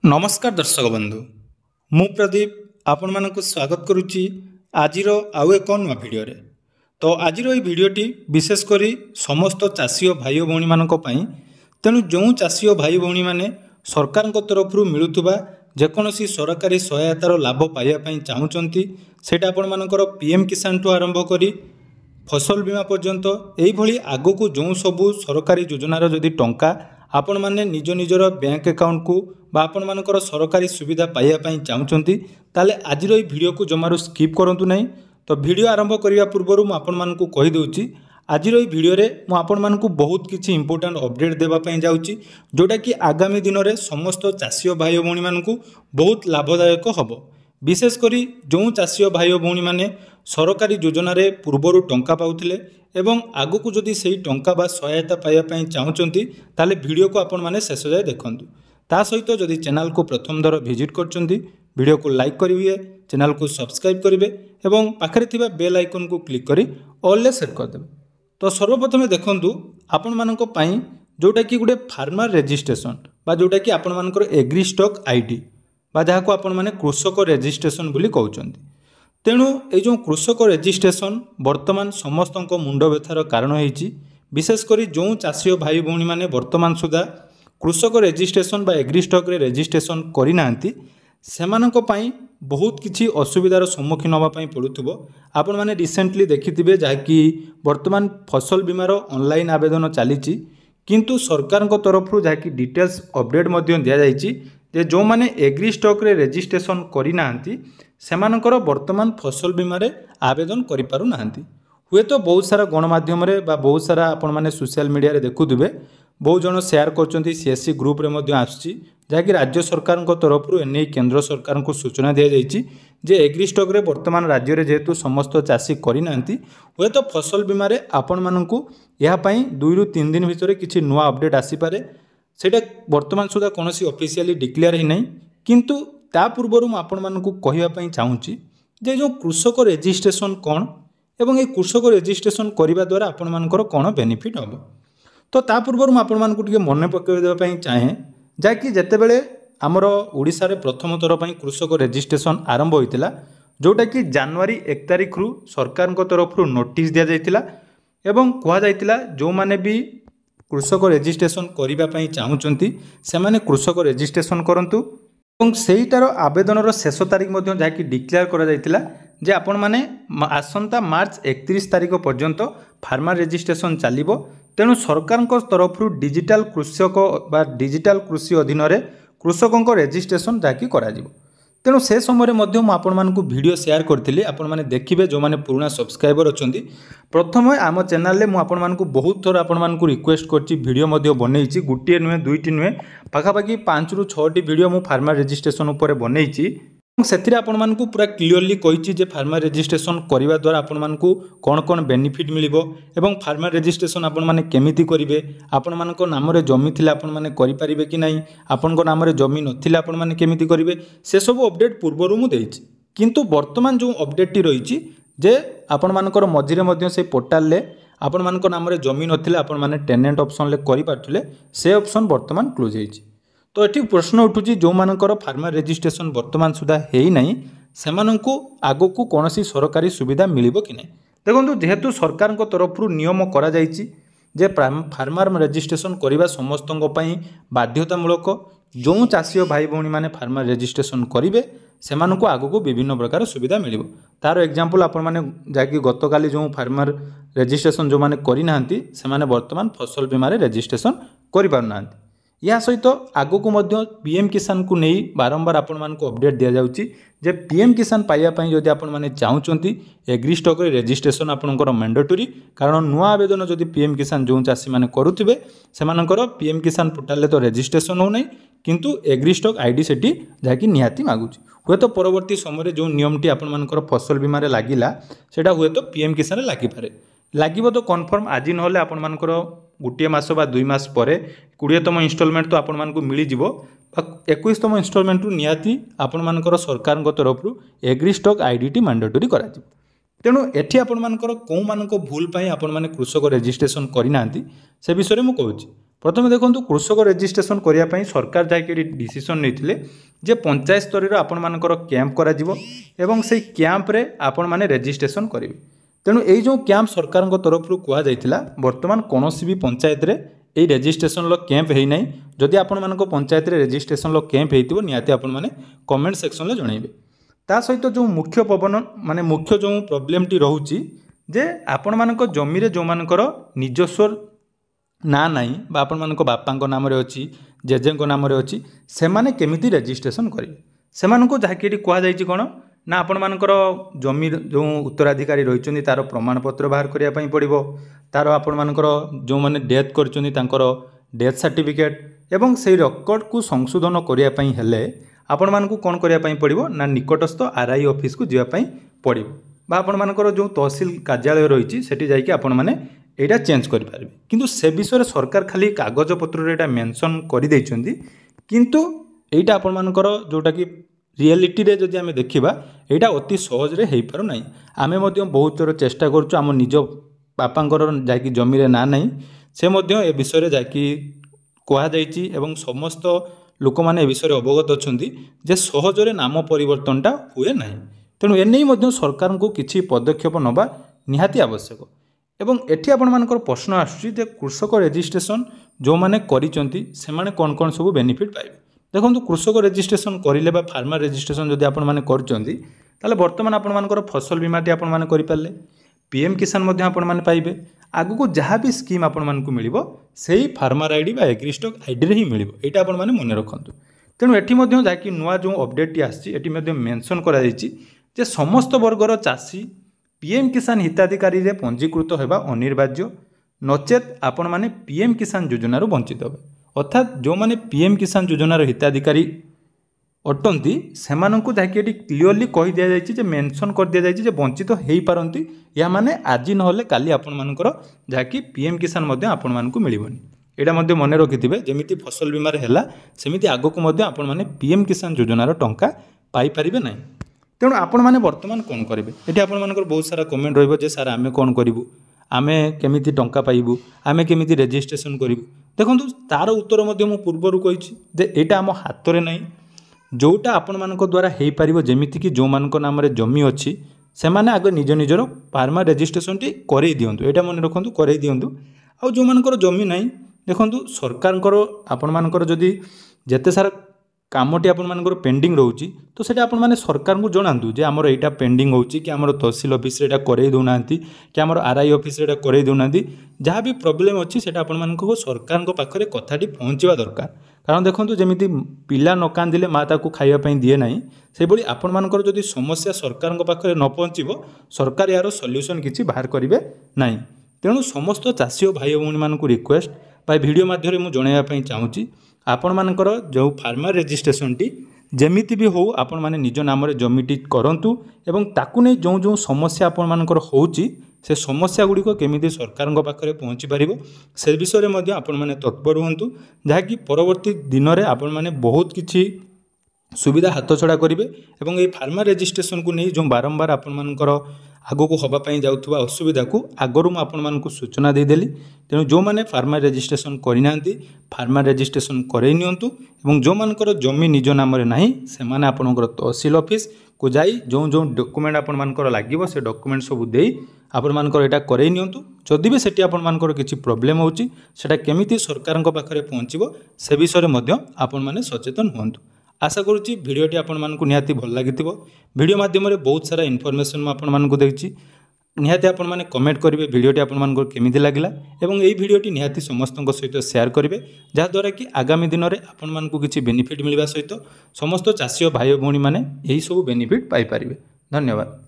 नमस्कार दर्शक बंधु मु प्रदीप आपण मानक स्वागत करुच्ची आजिर आउ एक नुआ भिडियो रे। तो आजिर ये भिडियोटी विशेषकर समस्त चाषी भाई भौणी मानक पई तेणु जो चाषी भाई भौणी माने सरकार तरफ मिलुवा जेकोसी सरकारी सहायतार लाभ पाइबा चाहूँगी सेटा आपण मानकर पीएम किसान ठू आरंभ करी फसल बीमा पर्यंत यही आग को जो सबू सरकारी योजनार जदि टंका आपण माने निज निजर बैंक अकाउंट को बा आपण मानकर सरकारी सुविधा पाइबा चाहूँगी ताले आज भिडियो को जमारू स्किप करूँ ना। तो भिडियो आरंभ करने पूर्व मुझे कहीदे आज भिडियो मु आपण मानकु बहुत किछि इंपोर्टेंट अपडेट देवाई जाऊँगी जोटा कि आगामी दिन में समस्त चाषी भाई भौणी मानकु बहुत लाभदायक हम। विशेषकर जो चाषी भाई भौणी माने सरकारी योजन पूर्वर टंका पाउथिले एवं आगु को जदि सही टंका बा सहायता पाइबा चाहूँगी ताले वीडियो को आपण माने शेष जाए देखंतु। ता सहित जदि चैनल को प्रथम दर विजिट करछंती वीडियो को लाइक करिवे, चैनल को सब्सक्राइब करिवे एवं पाखरे थिबा बेल आइकन को क्लिक करी ऑल सेट कर देबे। तो सर्वप्रथम देखंतु आपण मानक पई जोटा कि गोटे फार्मर रजिस्ट्रेशन बा जोटा कि आपण मानकर एग्री स्टॉक आईडी बा जहाँ को आपण माने कृषक रजिस्ट्रेशन बोली कहउचंती। तेणु ये जो कृषक रजिस्ट्रेशन वर्तमान समस्त मुंड व्यथार कारण होईची। विशेषकर जो चाषी भाई भौणी माने वर्तमान सुधा कृषक रजिस्ट्रेशन बा एग्री स्टॉक रे रजिस्ट्रेशन करि नांती सेमानक पई बहुत किछि असुविधार सम्मुखीन होबा पई पडुथबो। आपण माने रिसेंटली देखिथिबे जहाँकि वर्तमान फसल बीमार ऑनलाइन आवेदन चलीची किंतु सरकार तरफ जहाँकि डिटेल्स अपडेट मध्य दिया जायछि जे जो माने एग्री स्टॉक रे रजिस्ट्रेशन करि नांती सेमानकर वर्तमान फसल बीमा आवेदन करि पारु नांती। हुए तो बहुत सारा गणमाध्यम बा बहुत सारा आपण माने सोशल मीडिया रे देखुथिबे बहुत जन शेयर करछंती सीएससी ग्रुप रे मध्य आछि जहाँकि राज्य सरकार तरफ एने केंद्र सरकार को सूचना दिया जायछि जे एग्री स्टॉक रे वर्तमान राज्य रे जेहेतु समस्त चाषी करि नांती हुए तो फसल बीमा रे आपण मानकु या पई 2 रु 3 दिन भितर किछि नुआ अपडेट आसी पारे। सेटा वर्तमान सुधा कोनोसी ऑफिशियली डिक्लेयर ही नहीं किंतु ता पूर्व मु आपण मानकु कहिबा पई चाहूँगी जे जो कृषक रजिस्ट्रेशन कौन एवं ये कृषक रजिस्ट्रेशन करने द्वारा आपण मानकर कौन बेनिफिट हम। तो ता पूर्व मु आपण मानकु टिके मन पकेइबा पई चाहे जाकि जेतेबेले आमर ओडिसा रे प्रथम थर पई कृषक रजिस्ट्रेशन आरंभ होइतिला जोटा कि जनवरी 1 तारिख रु सरकार को तरफ नोटिस दिया जाइतिला एवं कहा जाइतिला जो माने भी कृषक रजिस्ट्रेशन करबा पई चाहूचंती सेमाने कृषक रजिस्ट्रेशन करंतु और सेटार आवेदन शेष तारीख जहाँकि डिक्लेयर करा जाइतिला जे आपण माने आसंता मार्च 31 तारीख पर्यंत फार्मर रजिस्ट्रेशन चलिबो। तेणु सरकार तरफ डिजिटल कृषक बा डिजिटल कृषि अधीन कृषकों रजिस्ट्रेशन जहाँकि करा जिवो। तेणु से समय आपण मानकु वीडियो शेयर करथिली आपण माने देखिबे जो माने पुराना सब्सक्राइबर अछंती प्रथम आम चैनल रे मु आपण मानकु बहुत थोर आपण मानकु रिक्वेस्ट करछि वीडियो मध्ये बनेइछि गुटिए नुहे दुईटी नुहे पाखापाखि 5 रु 6 टी वीडियो मु फार्मर रजिस्ट्रेशन ऊपर बनेइछि से आपण मानकु पूरा क्लियरली कहिछि जे फार्मर रजिस्ट्रेशन करबा द्वारा आपण मानकु कोन कोन बेनिफिट मिलिबो एवं फार्मर रजिस्ट्रेशन आपण माने केमिति करिवे आपण मानको नाम रे जमी थिले आपण माने करि परिबे कि नाही आपण को नाम रे जमी नथिले आपण माने केमिति करिवे से सब अपडेट पूर्वरु मु देइछि। किंतु वर्तमान जो अपडेट टी रहिछि जे आपण मानकर मझिरे मध्य से पोर्टल ले आपण मानको नाम रे जमी नथिले आपण माने टेनेंट ऑप्शन ले करि पारथुले से ऑप्शन वर्तमान क्लोज होइछि। तो ये प्रश्न उठुची जो मानकर फार्मर रजिस्ट्रेशन वर्तमान सुधा है नहीं सेमानंकु आगो को कौन सी सरकारी सुविधा मिलिबो कि नहीं। देखो जेहेतु सरकार को तरफ नियम करा जाइछि जे फार्मर रजिस्ट्रेशन करबा समस्तंग पई बाध्यतामूलक जो चाषी भाई भौणी माने फार्मर रजिस्ट्रेशन करिवे सेमानंकु आगो को विभिन्न प्रकार सुविधा मिलिबो। तार एग्जांपल आपण माने जाकि गतकाली जो फार्मर रजिस्ट्रेशन जो माने करि नाहंती सेमाने वर्तमान फसल बीमा रे रजिस्ट्रेशन करि पार नाहंती। या सहित आगो को मध्य पीएम किसान को नहीं बारंबार आपण मानक अपडेट दिया जाउची जे पीएम किसान पाइबा पई जदि आपण माने चाहूचंती एग्री स्टॉक रे रजिस्ट्रेशन आपणकर मैंडेटरी कारण नुआ आवेदन जदि पीएम किसान जो चाषी माने करुथिबे सेमानकर पीएम किसान पोर्टल ले तो रजिस्ट्रेशन हो नै किंतु एग्री स्टॉक आईडी सेठी जाकि निहाती मागुची। हुए तो परवर्ती समय जो नियमटी आपण मानकर फसल बीमा रे लागिला सेटा हुए तो पीएम किसान रे लागि पारे लागिबो तो कन्फर्म आज नहले आपण मानकर गोटे मास बा 2 मास परे 20तम इन्स्टॉलमेंट तो आपण मानकु मिली जिवो 21तम इन्स्टॉलमेंट रु निहाती आपण मानकर सरकार तरफ एग्री स्टॉक आईडी मैंडेटरी करा जिवो। तेणु एठी आपण मानकर को मानको भूल पई आपण माने कृषक रजिस्ट्रेशन करि नांती से विषय में कहूँ प्रथम देखो कृषक रेजिस्ट्रेशन करने सरकार जाकि डिसीजन नहीं जे पंचायत स्तर आपण मानकर कैंप करा एवं से कैंप रे आपण माने रेजिस्ट्रेशन करेंगे। तेणु ये जो कैंप सरकार तरफ कहुला बर्तमान कौन भी पंचायत रे ये रेजिस्ट्रेशन कैंप है ना। जदि आपण मान पंचायत रे रेजिस्ट्रेशन कैंप हो निहाती आपण माने कमेंट सेक्शन में जनइबे। ता सहित जो मुख्य पवन माने मुख्य जो प्रोब्लेम टी रोची जे आपण मान जमी रे जो मानकर निजस्व ना नहीं बा आपण मान बापा नाम अच्छी जेजे नाम अच्छी से माने केमिति रेजिस्ट्रेशन करेंगे से जहाँकि कहुई कौन ना आपण मानकर जमी जो उत्तराधिकारी रही तार प्रमाणपत्र बाहर करने पड़ो तार आपण मानकर जो मैंने डेथ कर डेथ सर्टिफिकेट एवं से रेकर्ड को संशोधन करने हेले आपण मानकु कौन करने पड़ो ना निकटस्थ आरआई ऑफिस को जावाई पड़ो बा आपण मानकर जो तहसील कार्यालय रही सेठी जाइए आपण माने एटा चेंज करें किंतु से विषय सरकार खाली कागज पत्र एटा मेंशन कर देइछन्ती किंतु एटा आपण मानकर जोटा कि रियलिटी रे जदि आमे देखिबा एटा अति सहज रे हेई पारो नाही। आमे मध्य बहुत थोर चेष्टा करछु आम निज बापांकर जाकि जमी रे ना नाही से मध्य ए विषय रे जाकि कहा जाइछि एवं समस्त लोक माने ए विषय रे अवगत अछन्ती जे सहज रे नाम परिवर्तनटा हुए नाही। तेणु एनै मध्य सरकार को किछि पदक्षेप नबा निहाती आवश्यक। एवं एठी आपण मानकर प्रश्न आसुछि जे कृषक रेजिस्ट्रेशन जो माने करिसंती से माने कोन कोन सब बेनिफिट पाइबे। देखो कृषक रेजिस्ट्रेशन करें फार्मर रेजिस्ट्रेशन जदि आपण माने करचंती ताले वर्तमान आपण मानकर फसल बीमाटी आपण माने करि पारले पीएम किसान मध्य आपण माने पाइबे आगु को जहाँ भी स्कीम आपण मानकु मिलिबो सेही फार्मर आईडी बा एग्रीस्टॉक आईडी रे ही मिलिबो एटा आपण माने मने रखंतु। तेणु एठी मध्य जाकि नुआ जो अपडेट टी आछि एठी मध्य मेंशन करा जायछि जे समस्त वर्गर चाषी पीएम किसान हिताधिकारी रे पंजीकृत होगा अनिवार्य नचेत आपण माने पीएम किसान योजनार वंचित हे अर्थात जो माने पीएम किसान योजनार हिताधिकारी अटंती से जहाँकि क्लीयरली कही दि जाए मेंशन कर दि जाए वंचित हो पारती या माने आज नहले काली आपण मानकर जहाँकि पीएम किसान मध्य आपण मानकु मिलिबनी एटा मध्य मन रखिथिबे जेमिति फसल बीमार हैला सेमिति आगो को मध्य आपण माने पीएम किसान योजनार टंका पाई परिबे नाही। तेणु आपण माने वर्तमान कौन करेंगे ये आपण मानकर बहुत सारा कमेंट रहिबो जे सर आमे कौन करिवु आमे केमिति टंका पाइबु आमे केमिति रेजिस्ट्रेशन करिवु। देखंतु तार उत्तर मध्य मु पूर्वरु कहिछि जे एटा हम हाथ रे नाही जोटा आपण मानक द्वारा हेई पारिबो जेमिति कि जो मानक नाम रे जमी अछि से माने आगे निज निजर फार्मर रेजिस्ट्रेशन टी करई दियंतु एटा मन रखंतु करई दियंतु। आ जो मानकर जमी नाही देखंतु सरकारकर आपण मानकर जदि जेते सारा कामटी आपण मानकर पेंडिंग रोची तो सेटा आपण माने सरकार को जणांतु जे हमर एटा पेंडिंग होची कि हमर तहसील ऑफिस रे एटा करई दोनांती कि हमर आरआई ऑफिस रे एटा करई दोनांती जहाँ भी प्रॉब्लम अछि सेटा आपण मानको सरकार को पाखरे कथाटी पहुँचवा दरकार। कारण देखंतु जेमिति पिला न कांदिले माँ ताकू खाइबा पई दिए नाही से भली आपण मानकर जदि समस्या सरकार को पाखरे न पहुँचबो सरकार यार सॉल्यूशन किछि बाहर करिवे नाही। तेणु समस्त चाषी भाई भौणी मानकु रिक्वेस्ट बा वीडियो माध्यम मु जणाइबा पई चाहूची आपण मानकर जो फार्मर रेजिस्ट्रेशन टी जेमिति भी हो आपण माने निज नाम रे जमीटी करंतु एवं ताकू नै जो जो समस्या आपण मानकर होउची से समस्या गुडी को केमिति सरकार पाखरे पहुँची पारिबो से विषय में आपण माने तत्पर हुंतु जहाँकि परवर्ती दिन में आपण माने बहुत किछि सुविधा हाथ छड़ा करेंगे एवं ये फार्मर रेजिस्ट्रेशन को नहीं जो बारंबार आपण मानकर आगो को हवापाई जाउथुबा असुविधा को आगरू मु आपण मानकु सूचना देदेली। तेणु जो माने फार्मर रेजिस्ट्रेशन करिनांती फार्मर रेजिस्ट्रेशन करई नियंतु एवं जो मानकर जमी निज नाम रे नाही से माने आपनकर तहसील ऑफिस को जाई जो जो डॉक्यूमेंट आपण मानकर लागिवो से डॉक्यूमेंट सब देई आपण मानकर एटा करई नियंतु। जदि भी सेठी आपण मानकर किछि प्रॉब्लम होउची सेटा केमिति सरकारक पाखरे पहुँचबो से विषय मध्य आपण माने सचेतन हुंतु। आशा करुच्ची भिडियोटी आपण मानकु निहाती भल लागिथिबो। वीडियो माध्यम रे बहुत सारा इनफॉरमेशन म आपण मानकु देछि निहाती आपण माने कमेंट करिवे वीडियोटी आपण मानकु केमिति लागिला एवं एई भिडियोटी निहाती समस्तक सहित शेयर करिवे जहा द्वारा कि आगामी दिन रे आपण मानकु किछि बेनिफिट मिलबा सहित समस्त चाषी भाई भौणी माने एही सब बेनिफिट पाई परिवे। धन्यवाद।